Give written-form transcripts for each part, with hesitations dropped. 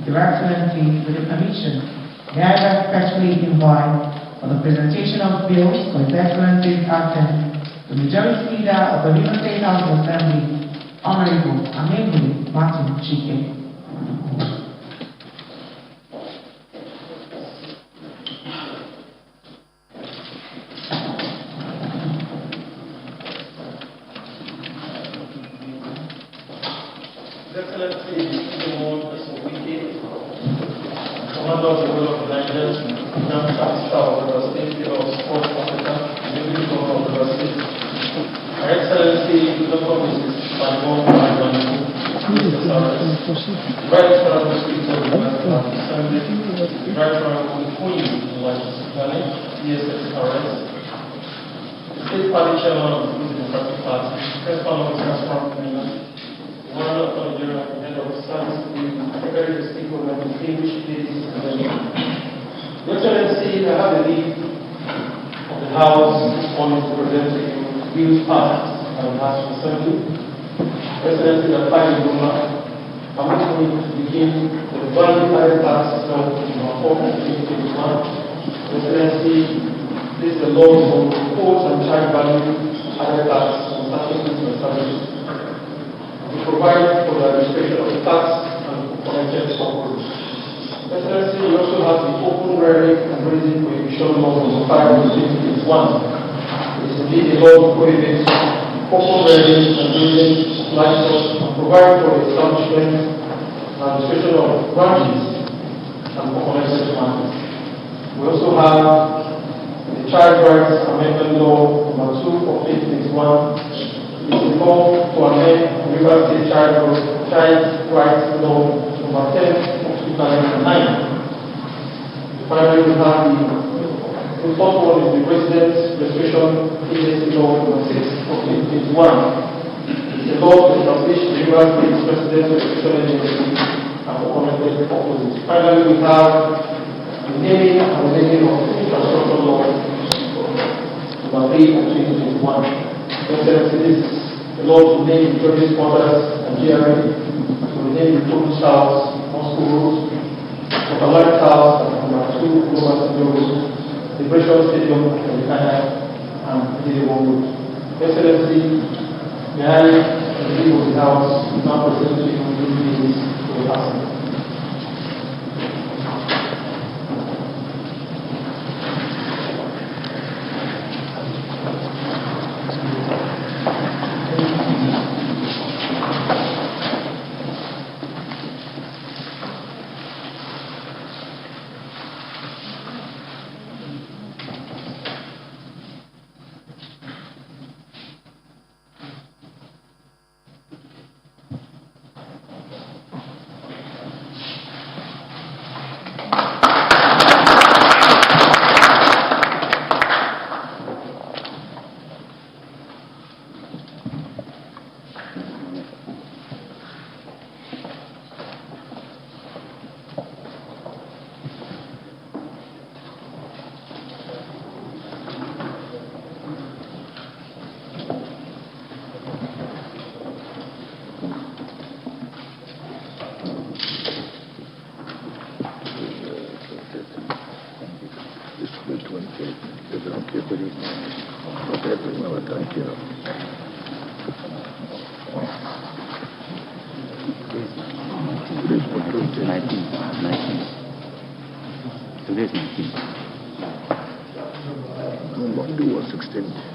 Your Excellency, with your permission, may I respectfully invite for the presentation of bills for His Excellency's absence the Majority Leader of the River State House of Assembly, Honorable Amengule Martin Chike. Excellency, the Lord is Wike, Commander of the World of Nigeria, Grand Master of the State Bureau of Sports Africa, and Deputy Governor of the State. Her Excellency, Dr. Mrs. Bangon Bangon, Right Honorable Speaker of the National Assembly, Right Honorable Queen of the ESSRS, State Party Chairman of the Democratic Party, Principal Officers from Finland, one of the General Head of Service, Secretary of State of the Distinguished Ladies and Gentlemen. Your Excellency, I have the lead of the House this morning to present to you bills passed by the National Assembly. Your Excellency, the Prime Minister, I'm going to begin with the value added tax law number 4 of 2021. Your Excellency, this is the law on import and charge value added tax on certain goods and services. We provide for the administration of the tax and connected purposes. Excellency, we also have the open rarely and grazing prohibition law number 5 of 2021. It is indeed a law to prohibit open rarely and grazing livestock and provide for the establishment and administration of branches and connected markets. We also have the Child Rights Amendment Law number 2 of 2021. It's a law to amend the River State Child Rights Law number 10 of 2009. Finally, we have the fourth one is the Residence Restoration Agency Law number 6 of 2021. It's a law to establish the River State Residence Restoration Agency and for connected purposes. Finally, we have the naming and renaming of infrastructure law number 3 of 2021. Excellency, this is the law to name the judges' quarters and GRA, to rename the Total House, Moscow Road, Light House, and number 2 Global Studio Road, Liberation Stadium, and the Road. Excellency, may I, in the name of the House, now present to you these meetings for the Assembly. Today's 19. Monday was 16.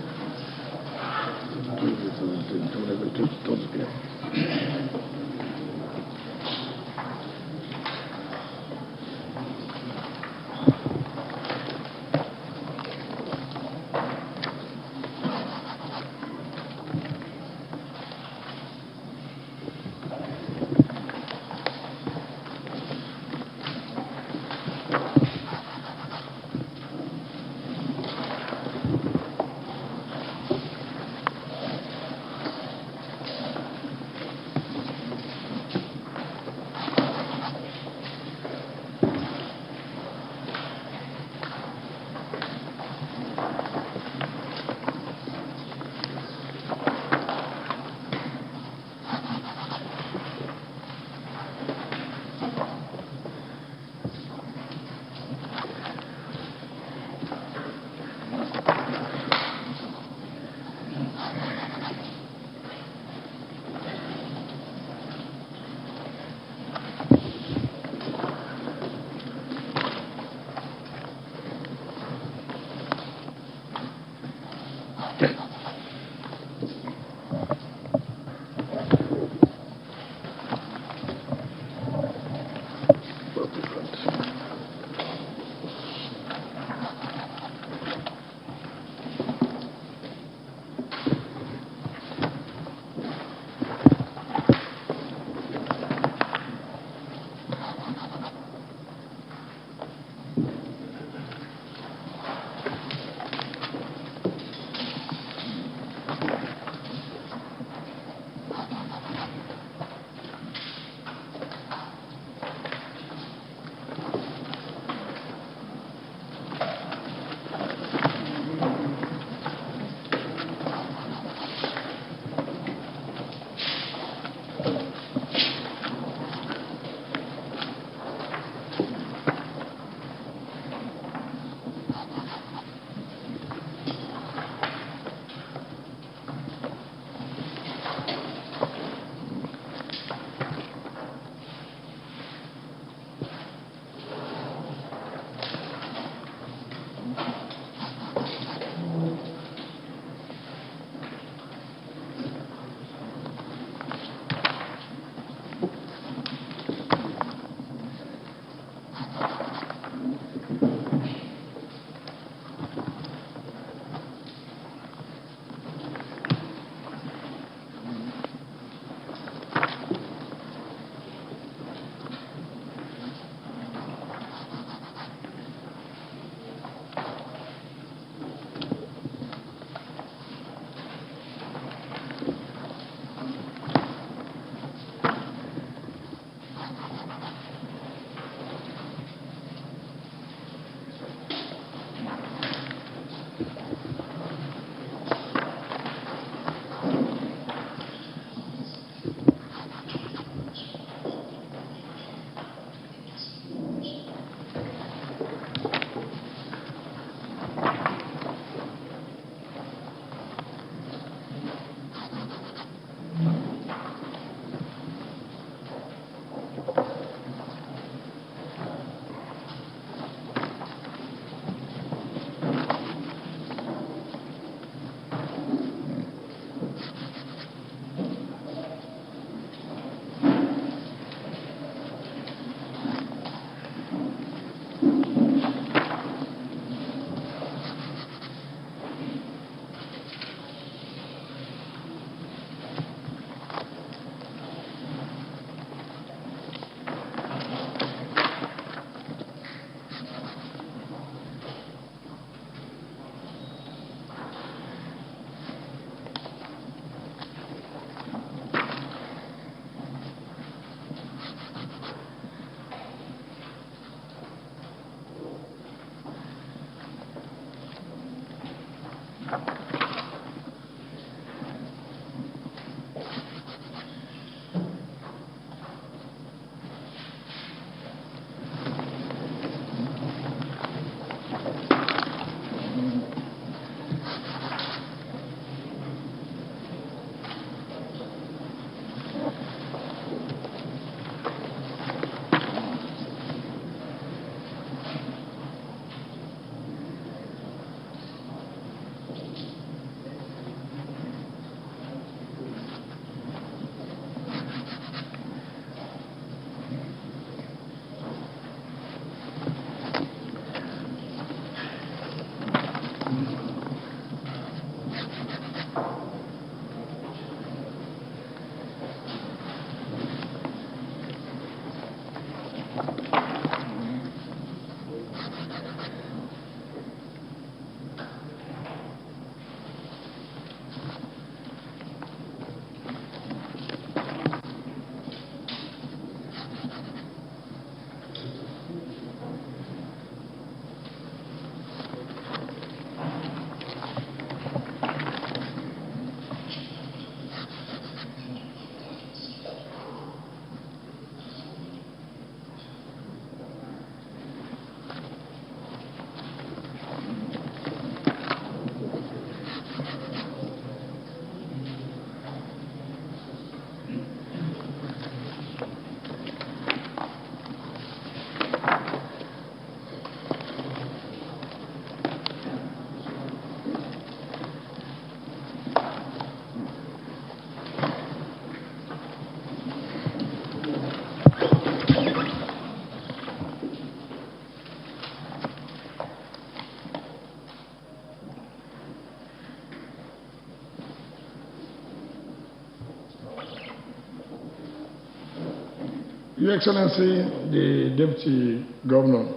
Your Excellency, the Deputy Governor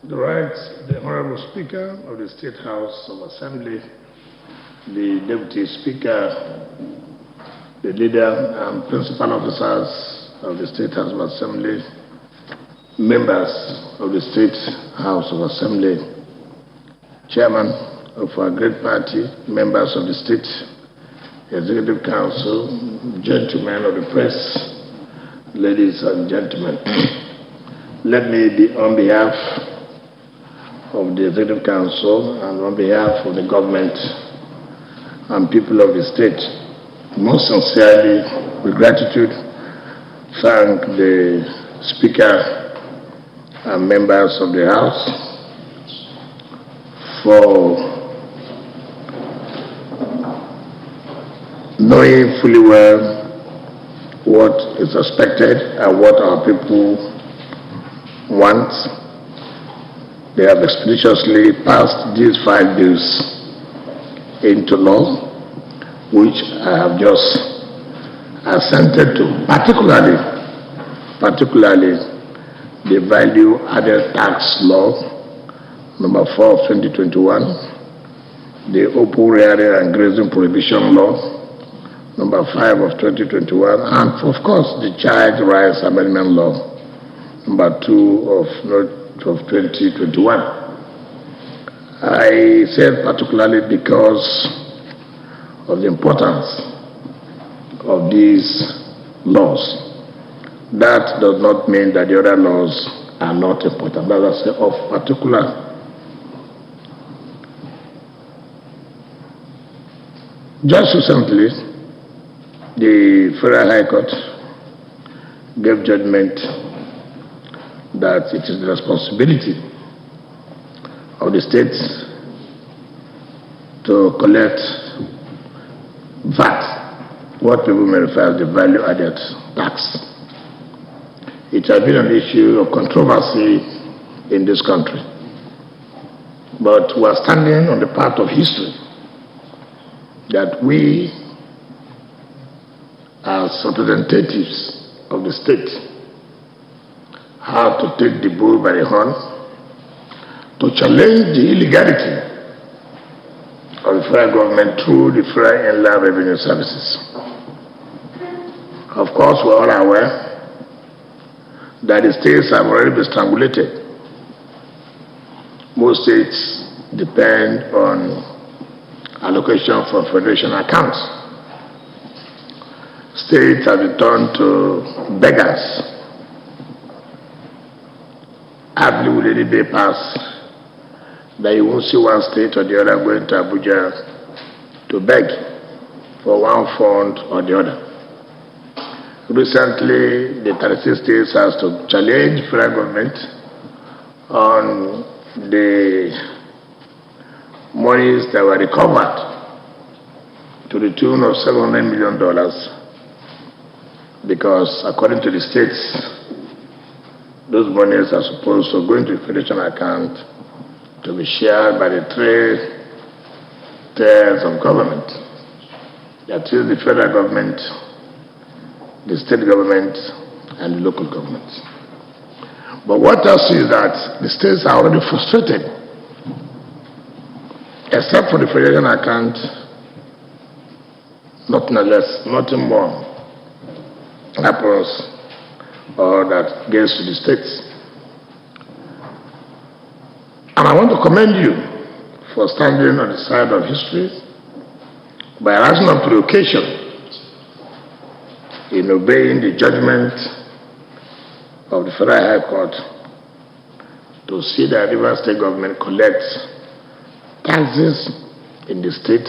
directs the Honorable Speaker of the State House of Assembly, the Deputy Speaker, the leader and principal officers of the State House of Assembly, members of the State House of Assembly, chairman of our great party, members of the State Executive Council, gentlemen of the press, ladies and gentlemen. Let me be on behalf of the Executive Council and on behalf of the government and people of the state, most sincerely, with gratitude, thank the Speaker and members of the House for knowing fully well what is expected and what our people want. They have expeditiously passed these 5 bills into law, which I have just assented to, particularly the Value Added Tax Law, number 4 of 2021, the Open Rearing and Grazing Prohibition Law, number 5 of 2021, and of course the Child Rights Amendment Law, number 2 of 2021. I said particularly because of the importance of these laws. That does not mean that the other laws are not important. That is of particular. Just recently, the Federal High Court gave judgment that it is the responsibility of the states to collect VAT, what people may refer as the value-added tax. It has been an issue of controversy in this country, but we are standing on the path of history that we, as representatives of the state, have to take the bull by the horn to challenge the illegality of the federal government through the Federal Inland Revenue Services. Of course, we are all aware that the states have already been strangulated. Most states depend on allocation from federation accounts. States have been turned to beggars. Hardly will any day pass that you won't see one state or the other going to Abuja to beg for one fund or the other. Recently, the 36 states has to challenge the federal government on the monies that were recovered to the tune of $700 million, because according to the states, those monies are supposed to go into the federation account to be shared by the 3 tiers of government. That is the federal government, the state government, and the local government. But what else is that the states are already frustrated. Except for the federation account, nothing less, nothing more happens or that gets to the states. And I want to commend you for standing on the side of history by rising up to the occasion in obeying the judgment of the Federal High Court to see that River State government collects taxes in the state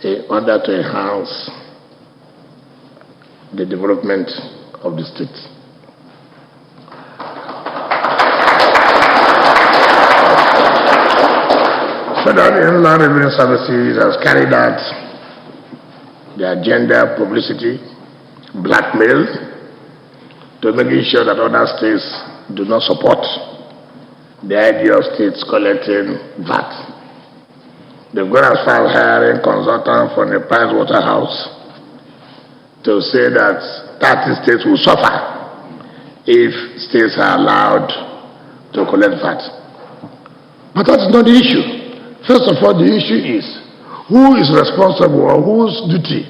in order to enhance the development of the state. Federal Inland Revenue Services has carried out the agenda publicity, blackmail, to making sure that other states do not support the idea of states collecting VAT. They've gone as far as hiring consultants from the Price Waterhouse to say that 30 states will suffer if states are allowed to collect VAT. But that's not the issue. First of all, the issue is who is responsible or whose duty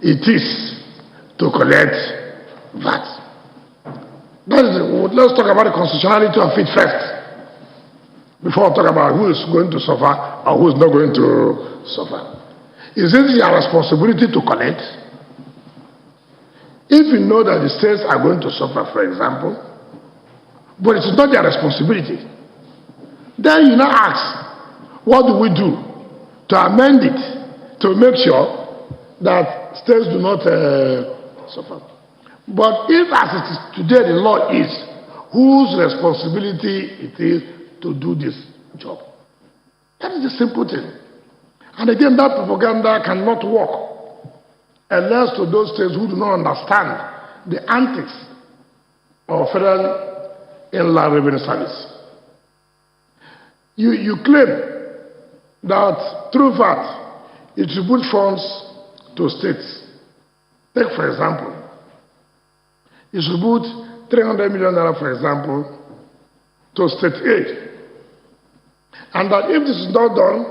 it is to collect VAT. Let's talk about the constitutionality of it first, before we talk about who is going to suffer or who is not going to suffer. Is it your responsibility to collect? If you know that the states are going to suffer, for example, but it is not their responsibility, then you now ask, what do we do to amend it to make sure that states do not suffer? But if, as it is today, the law is whose responsibility it is to do this job, that is the simple thing. And again, that propaganda cannot work unless to those states who do not understand the antics of Federal Inland Revenue Service. You claim that through VAT, it distributes funds to states. Take, for example, it distributes $300 million, for example, to state A. And that if this is not done,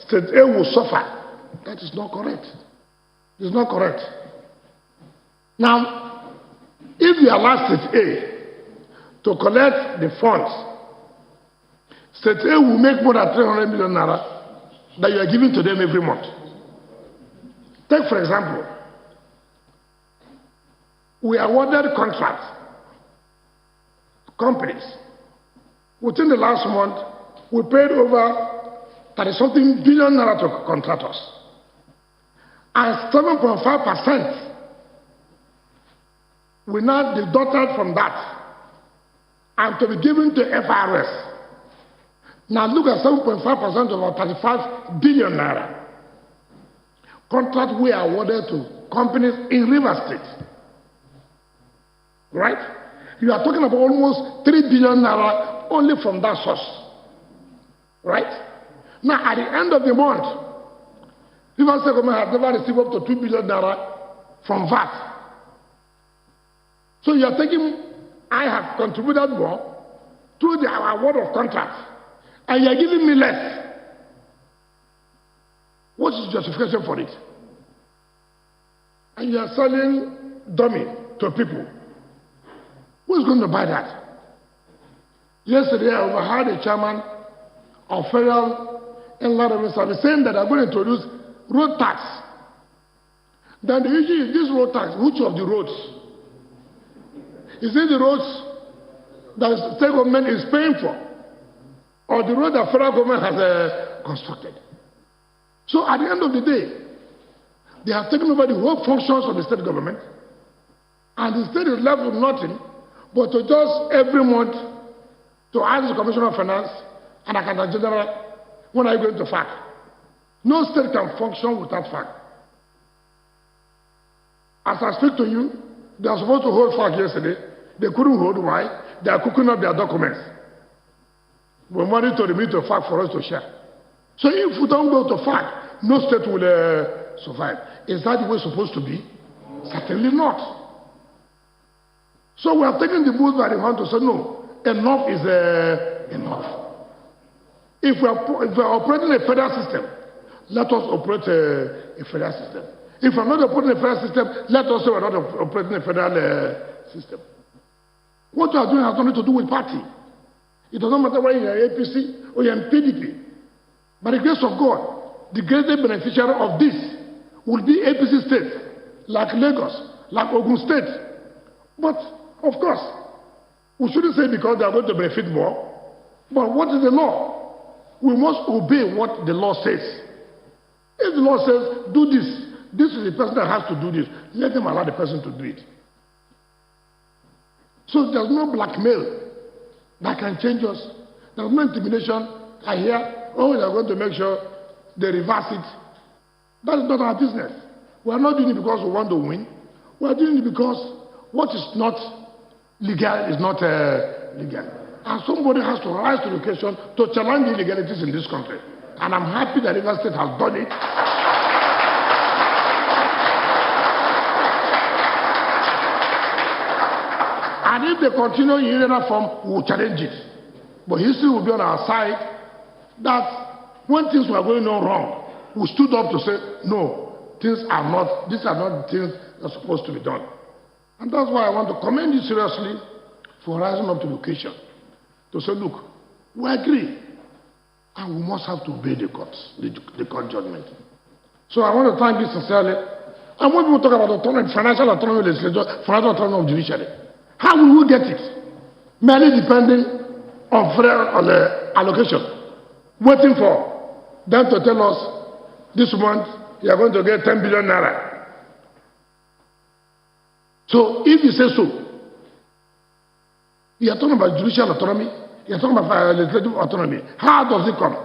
state A will suffer. That is not correct. It's not correct. Now, if you allow state A to collect the funds, state A will make more than $300 million that you are giving to them every month. Take, for example, we awarded contracts, companies. Within the last month, we paid over 30-something billion to contractors. And 7.5% we now deducted from that and to be given to FRS. Now look at 7.5% of our 35 billion naira. Contract we awarded to companies in River State. Right? You are talking about almost 3 billion naira only from that source. Right? Now at the end of the month, River State government has never received up to 2 billion naira from VAT. So you are taking, I have contributed more through the award of contracts, and you are giving me less. What is the justification for it? And you are selling dummy to people. Who is going to buy that? Yesterday, I overheard a chairman of Federal Inland Revenue Service saying that they are going to introduce road tax. Then the issue is this road tax, which of the roads? Is it the roads that the state government is paying for, or the road that federal government has constructed? So at the end of the day, they have taken over the whole functions of the state government, and the state is left with nothing but to just every month to ask the Commissioner of Finance and Accountant General, when are you going to FAC? No state can function without FAC. As I speak to you, they are supposed to hold FAC yesterday. They couldn't hold. Why? They are cooking up their documents. We wanted to remit to FAC for us to share. So if we don't go to FAC, no state will survive. Is that the way it's supposed to be? Certainly not. So we have taken the bull by the horn to say, no, enough is enough. If we are operating a federal system, let us operate a federal system. If we're not operating a federal system, let us say we're not operating a federal system. What you are doing has nothing to do with party. It doesn't matter whether you're in APC or you're in PDP. By the grace of God, the greatest beneficiary of this will be APC states, like Lagos, like Ogun State. But, of course, we shouldn't say because they are going to benefit more. But what is the law? We must obey what the law says. If the law says, do this, this is the person that has to do this, let them allow the person to do it. So there's no blackmail that can change us. There's no intimidation. I hear, oh, they're going to make sure they reverse it. That is not our business. We are not doing it because we want to win. We are doing it because what is not legal is not legal. And somebody has to rise to the occasion to challenge the illegalities in this country. And I'm happy that River State has done it. And if they continue in that form, we will challenge it. But history will be on our side that when things were going on wrong, we stood up to say, no, these are not the things that are supposed to be done. And that's why I want to commend you seriously for rising up to the occasion. To say, look, we agree, and we must have to obey the courts, the court judgment. So I want to thank you sincerely. And when people talk about autonomy, financial autonomy of the legislature, financial autonomy of the judiciary, how will we get it? Merely depending on the allocation, waiting for them to tell us this month you are going to get 10 billion naira. So if you say so, you are talking about judicial autonomy, you are talking about legislative autonomy. How does it come?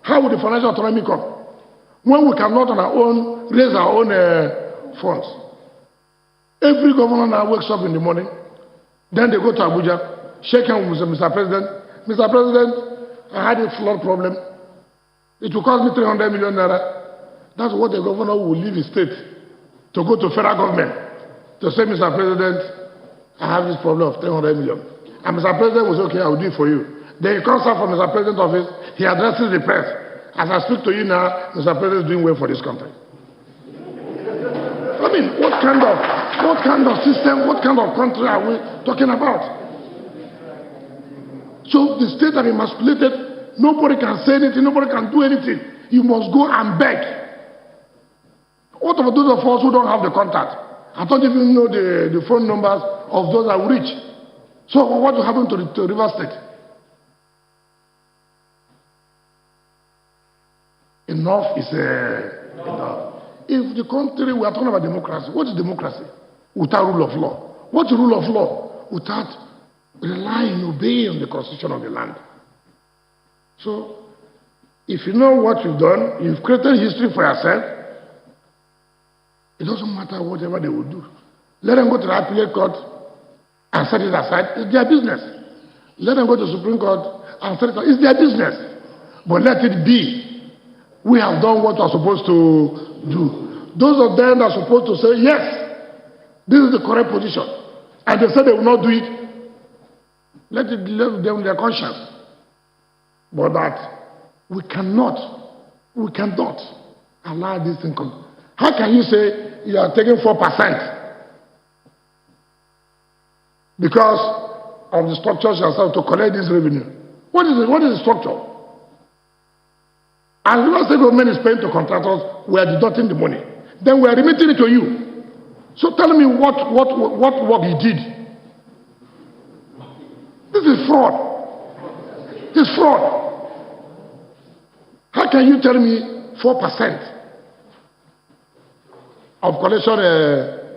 How will the financial autonomy come? When we cannot on our own raise our own funds. Every governor now wakes up in the morning, then they go to Abuja, shake hands with Mr. President. Mr. President, I had a flood problem. It will cost me 300 million naira. That's what the governor will leave his state to go to federal government to say, Mr. President, I have this problem of 300 million. And Mr. President was okay, I will do it for you. Then he comes out from Mr. President's office, he addresses the press. As I speak to you now, Mr. President is doing well for this country. I mean, what kind of system, what kind of country are we talking about? So the state are emasculated, nobody can say anything, nobody can do anything. You must go and beg. What about those of us who don't have the contact? I don't even know the phone numbers of those that we reach. So what will happen to River State? Enough is enough. If the country, we are talking about democracy, what is democracy? Without rule of law. What is rule of law? Without relying, obeying the constitution of the land. So, if you know what you've done, you've created history for yourself, it doesn't matter whatever they will do. Let them go to the appellate court and set it aside. It's their business. Let them go to the Supreme Court and set it aside. It's their business. But let it be. We have done what we are supposed to do. Those of them that are supposed to say, yes, this is the correct position, and they say they will not do it, let it leave them their conscience. But that we cannot allow this thing come. How can you say you are taking 4% because of the structures yourself to collect this revenue? What is it? What is the structure? And the state government is paying to contractors, we are deducting the money. Then we are remitting it to you. So tell me what work he did. This is fraud. This is fraud. How can you tell me 4% of collection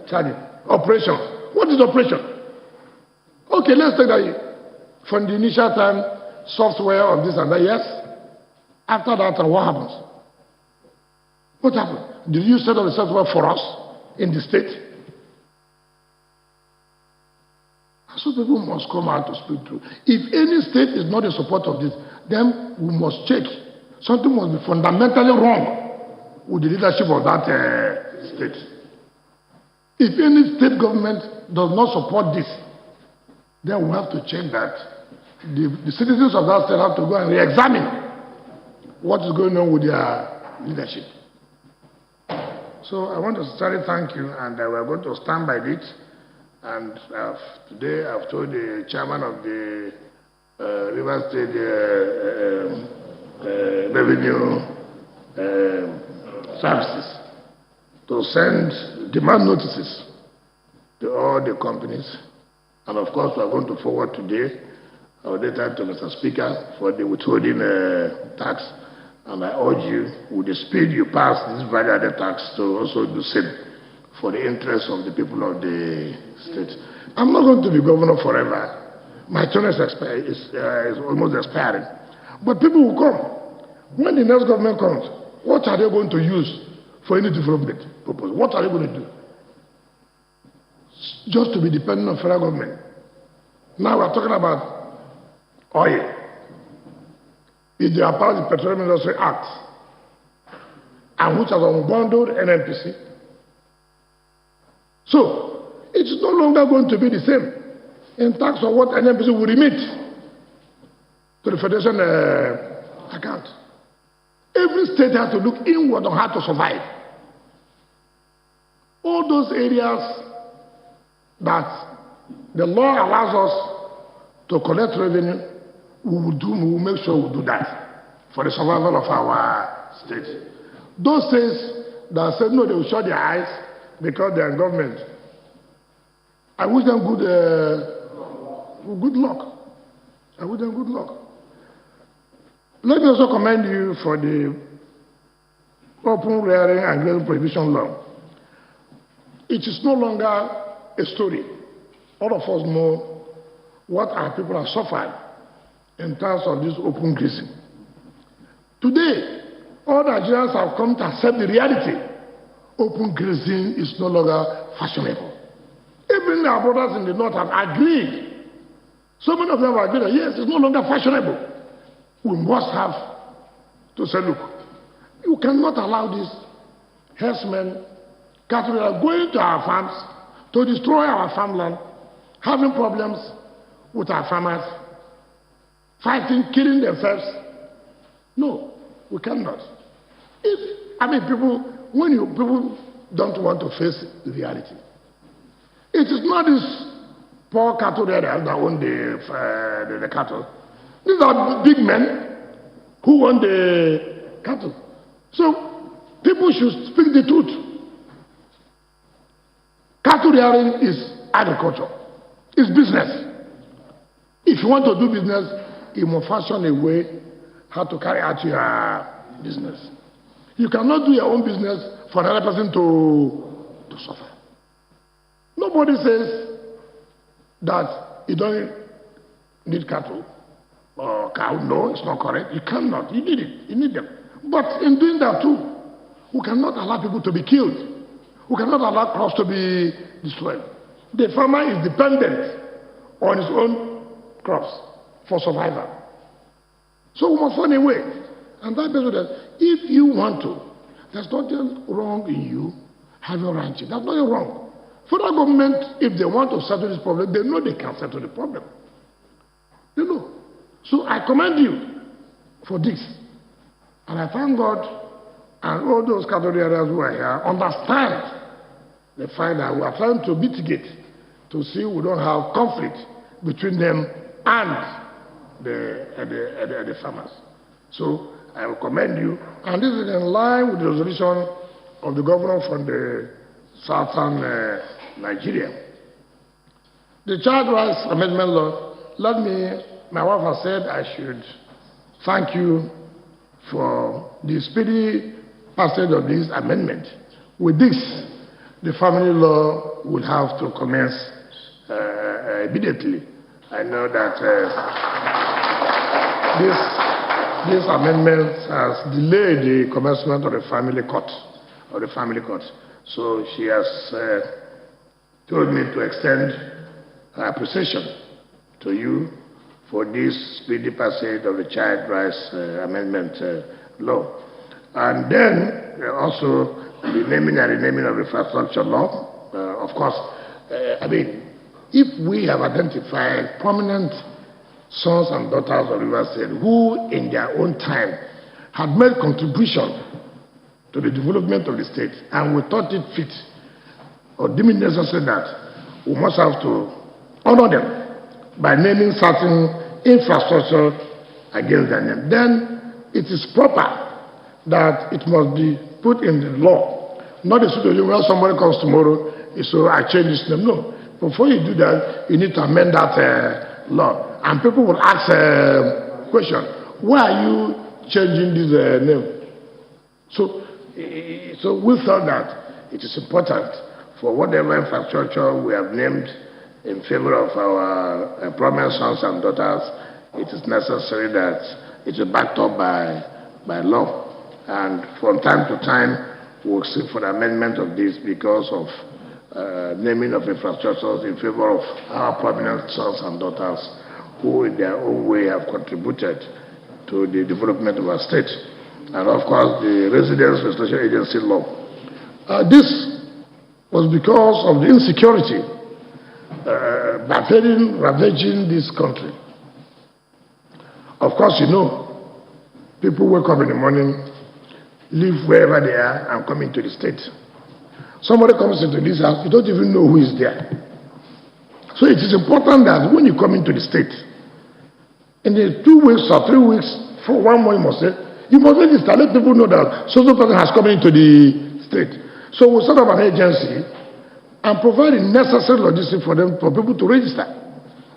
charges? Operation. What is operation? Okay, let's take that from the initial time, software of this and that, yes. After that, what happens? What happened? Did you set up the software for us in the state? So people must come out to speak to. If any state is not in support of this, then we must check. Something must be fundamentally wrong with the leadership of that state. If any state government does not support this, then we have to check that. The citizens of that state have to go and re-examine what is going on with their leadership. So I want to sincerely thank you, and we're going to stand by it. And today I've told the chairman of the River State Revenue Services to send demand notices to all the companies. And of course, we're going to forward today our data to Mr. Speaker for the withholding tax. And I urge you, with the speed you pass this value-added tax, to also do the same for the interests of the people of the state. I'm not going to be governor forever. My term is almost expiring. But people will come. When the next government comes, what are they going to use for any development purpose? What are they going to do? Just to be dependent on federal government. Now we're talking about oil. If they are part of the Petroleum Industry Act, and which has unbundled NNPC. So, it's no longer going to be the same. in tax or what NMPC will remit to the Federation account. Every state has to look inward on how to survive. All those areas that the law allows us to collect revenue, we will make sure we do that for the survival of our state. Those states that said no, they will shut their eyes because they are in government, I wish them good luck. I wish them good luck. Let me also commend you for the open rearing and grazing prohibition law. It is no longer a story. All of us know what our people have suffered in terms of this open grazing. Today, all Nigerians have come to accept the reality. Open grazing is no longer fashionable. Even our brothers in the north have agreed. So many of them have agreed that yes, it's no longer fashionable. We must have to say, look, you cannot allow these herdsmen, cattle that are going to our farms to destroy our farmland, having problems with our farmers, fighting, killing themselves. No, we cannot. People don't want to face the reality. It is not these poor cattle that own the cattle. These are big men who own the cattle. So people should speak the truth. Cattle rearing is agriculture. It's business. If you want to do business, you must fashion a way how to carry out your business. You cannot do your own business for another person to suffer. Nobody says that you don't need cattle or cow. No, it's not correct. You cannot. You need it. You need them. But in doing that too, we cannot allow people to be killed. We cannot allow crops to be destroyed. The farmer is dependent on his own crops for survival. So we must find a way. And that means that if you want to, there's nothing wrong in you having ranching. There's nothing wrong. Federal government, if they want to settle this problem, they know they can settle the problem. They know. So I commend you for this. And I thank God and all those cattle rearers who are here understand the fact that we are trying to mitigate to see we don't have conflict between them and the farmers. So I will commend you. And this is in line with the resolution of the governor from the southern Nigeria. The Child Rights Amendment Law, my wife has said I should thank you for the speedy passage of this amendment. With this, the family law will have to commence immediately. I know that this amendment has delayed the commencement of the family court. So she has told me to extend her appreciation to you for this speedy passage of the Child Rights Amendment Law. And then also the naming and renaming of infrastructure law. Of course, if we have identified prominent sons and daughters of River State who in their own time had made contribution to the development of the state, and we thought it fit or deemed it necessary that we must have to honor them by naming certain infrastructure against their name, then it is proper that it must be put in the law. Not a situation where somebody comes tomorrow, so I change this name. No. Before you do that, you need to amend that law. And people will ask a question, why are you changing this name? So we felt that it is important for whatever infrastructure we have named in favor of our prominent sons and daughters, it is necessary that it is backed up by law. And from time to time, we'll seek for the amendment of this because of naming of infrastructures in favor of our prominent sons and daughters who in their own way have contributed to the development of our state. And of course, the Residence Restoration Agency law. This was because of the insecurity ravaging this country. Of course, you know, people wake up in the morning, leave wherever they are, and come into the state. Somebody comes into this house, you don't even know who is there. So it is important that when you come into the state, in the 2 weeks or 3 weeks, for 1 month, you must register, let people know that so person has come into the state. So we'll set up an agency and provide the necessary logistics for people to register.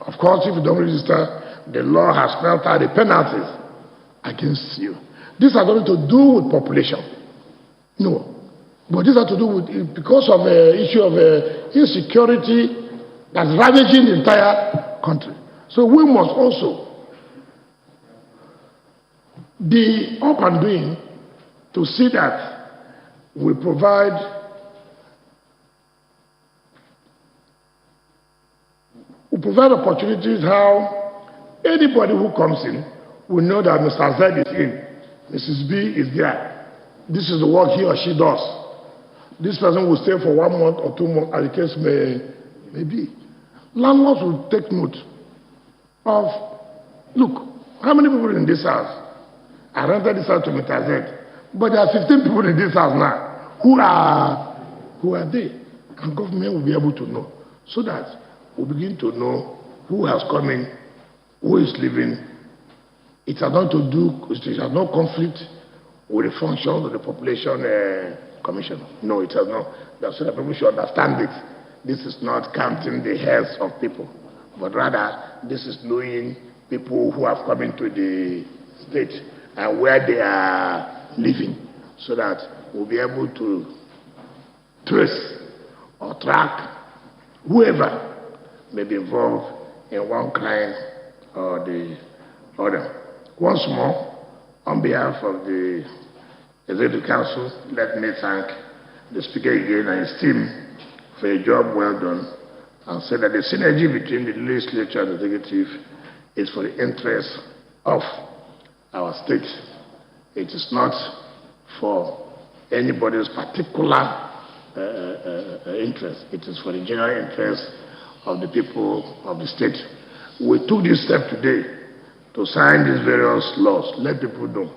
Of course, if you don't register, the law has spelled out the penalties against you. This has nothing to do with population. No. But this has to do with, because of the issue of insecurity that's ravaging the entire country. So we must also be up and doing to see that we provide opportunities how anybody who comes in will know that Mr. Z is in, Mrs. B is there. This is the work he or she does. This person will stay for 1 month or 2 months, as the case may be. Landlords will take note of, look, how many people in this house? I rented this house to Mr. Z, but there are 15 people in this house now. Who are they? And government will be able to know, so that we begin to know who has come in, who is leaving. It has no conflict with the function of the population commission. No, it has not. That's so that people should understand it. This is not counting the heads of people, but rather this is knowing people who have come into the state and where they are living, so that we'll be able to trace or track whoever may be involved in one crime or the other. Once more, on behalf of the Executive Council, let me thank the Speaker again and his team for a job well done, and say that the synergy between the legislature and the executive is for the interest of our state. It is not for anybody's particular interest. It is for the general interest of the people of the state. We took this step today to sign these various laws. Let people know.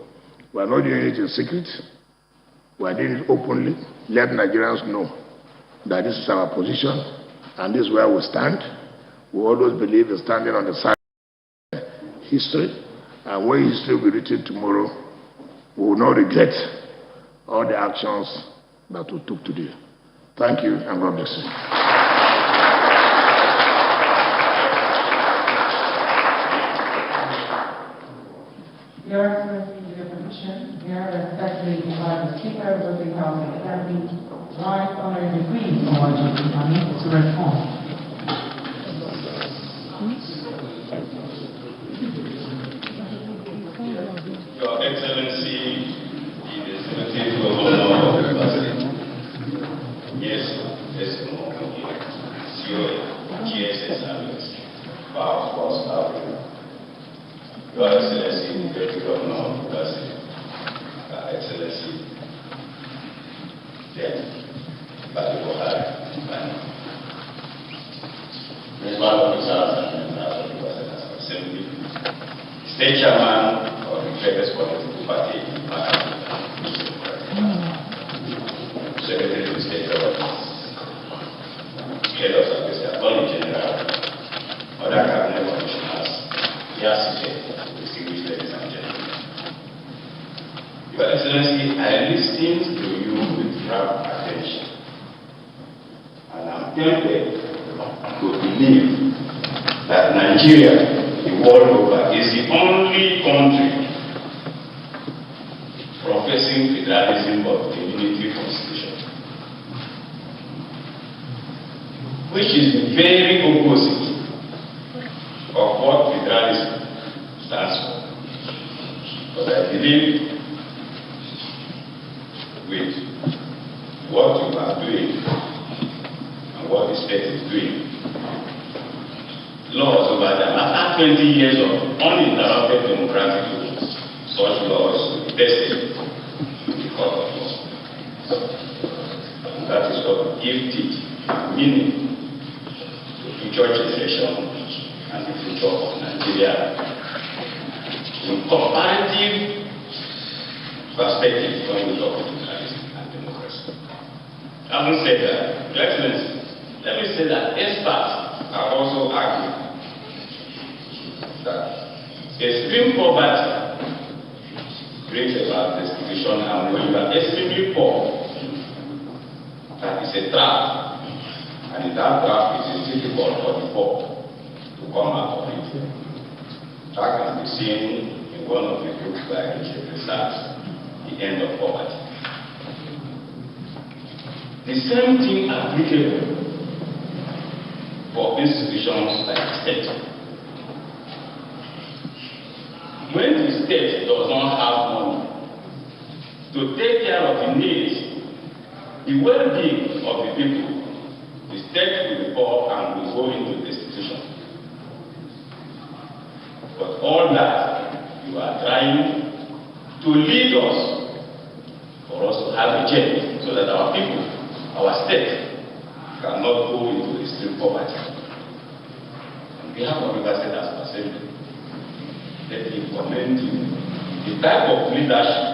We are not doing it in secret. We are doing it openly. Let Nigerians know that this is our position and this is where we stand. We always believe in standing on the side of history, and when history will be written tomorrow, we will not regret all the actions that we took today. Thank you, and God bless you. Your Excellency, with your permission, we are respectfully invite the Speaker of the House of Assembly, Right Honorable Queen of to respond. Your Excellency, the Executive Governor of the President, yes, no, GSS service, Power Force Africa. Your Excellency, the Executive Governor of the President, Excellency, then, Principal officers and members of the President's Assembly, State Chairman of the greatest political party in Parliament, Secretary of State Government, Head of Service, Attorney General, other cabinet commissioners, dear seated, distinguished ladies and gentlemen. Your Excellency, I listened to you with rapt attention, and I'm tempted to believe that Nigeria, the world over, is the only country professing federalism of the unity constitution, which is the very opposite of what federalism stands for. But I believe with what you are doing and what the state is doing, laws over them, after 20 years of uninterrupted democratic rules, such laws will be tested in the court of law. And that is what will give teeth, meaning to future generations future of Nigeria in comparative perspective when we talk about democracy and democracy. Having said that, Your Excellency, let me say that experts are also arguing that extreme poverty brings about destitution, and when you are extremely poor, that is a trap, and in that trap it is difficult for the poor to come out of it. That can be seen in one of the books by Richard Research, The End of Poverty. The same thing applicable for institutions like the state. When the state does not have money to take care of the needs, the well-being of the people, the state will be poor and will go into destitution. But all that you are trying to lead us, for us to have a change, so that our people, our state, cannot go into extreme poverty. On behalf of River State Assembly, let me commend you the type of leadership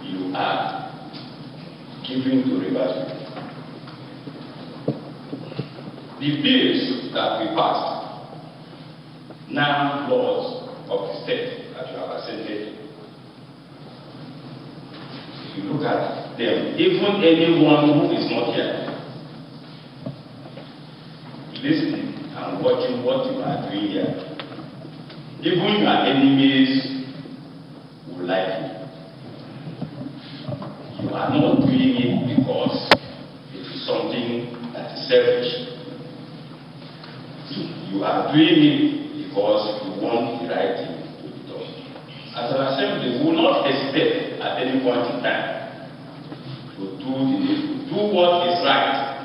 you are giving to Rivers. The bills that we passed, now laws of the state that you have accepted, if you look at them, even anyone who is not here, listening and watching what you are doing here, even your enemies will like you. You are not doing it because it is something that is selfish. You are doing it because you want the right thing to be done. As an assembly, we will not hesitate at any point in time to do what is right.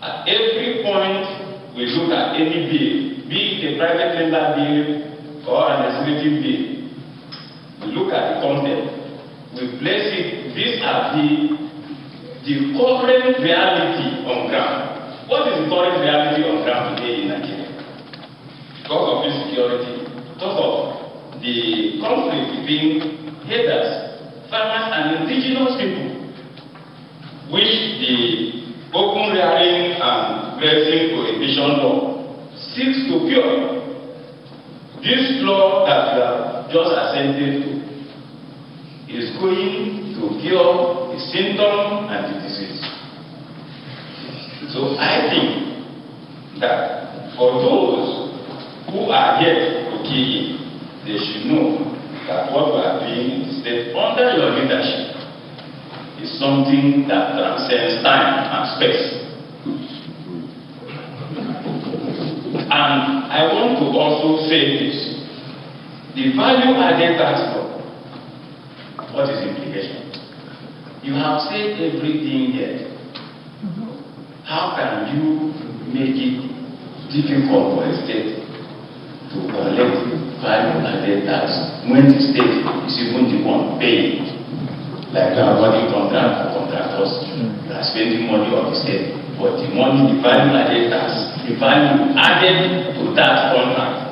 At every point, we look at any bill, be it a private member bill or an legislative bill. We look at the content, we place it vis-a-vis the current reality on ground. What is the current reality on ground today in Nigeria? Because of insecurity, because of the conflict between herders, farmers, and indigenous people, which the open rearing and grazing prohibition law seeks to cure. This law that you have just assented to is going to cure the symptom and the disease. So I think that for those who are yet to key in, they should know that what we are doing in the state under your leadership is something that transcends time and space. And I want to also say this. The value-added tax law, what is the implication? You have said everything here. How can you make it difficult for a state to collect value-added tax when the state is even the one paying? Like you are running contract for contractors, you are spending money on the state, but the money, the value-added tax, the value added to that contract,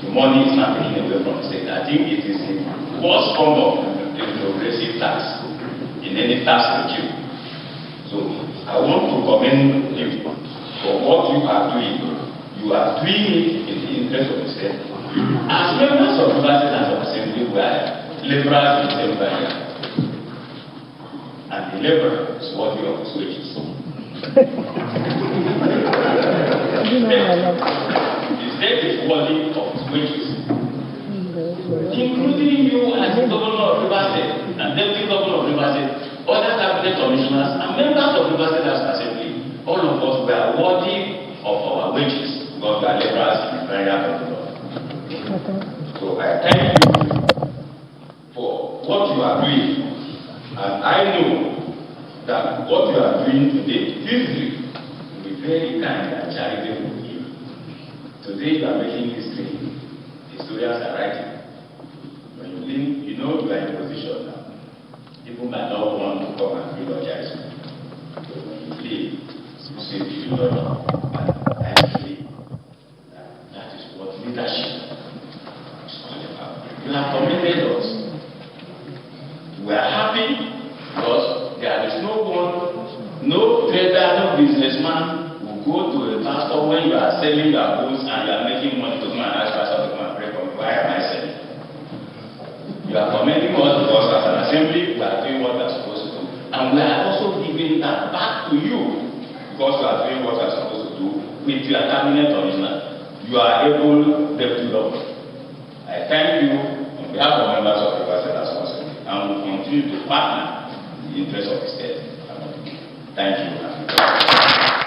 the money is not taken away from the state. I think it is the worst form of a progressive tax in any tax regime. So I want to commend you for what you are doing. You are doing it in the interest of the state. As members of the State Assembly, we are laborers in the same barrier. And the laborer is worthy of his wages. The state is worthy of its wages, including you as the governor of River State and deputy governor of River State, other cabinet commissioners and members of River State Assembly. All of us were worthy of our wages because we are laborers in the barrier of the law. So I thank you for what you are doing, and I know that what you are doing today, physically, will be very kind and charitable to you. Today you are making history. Historians are writing. When you think, you know you are in a position now. People might not want to come and eulogize you. So when you leave, you say to you, Lord, I am free. if you are cabinet commissioner, you are able deputy governor. I thank you on behalf of members of the State Assembly and will continue to partner in the interest of the state. Thank you.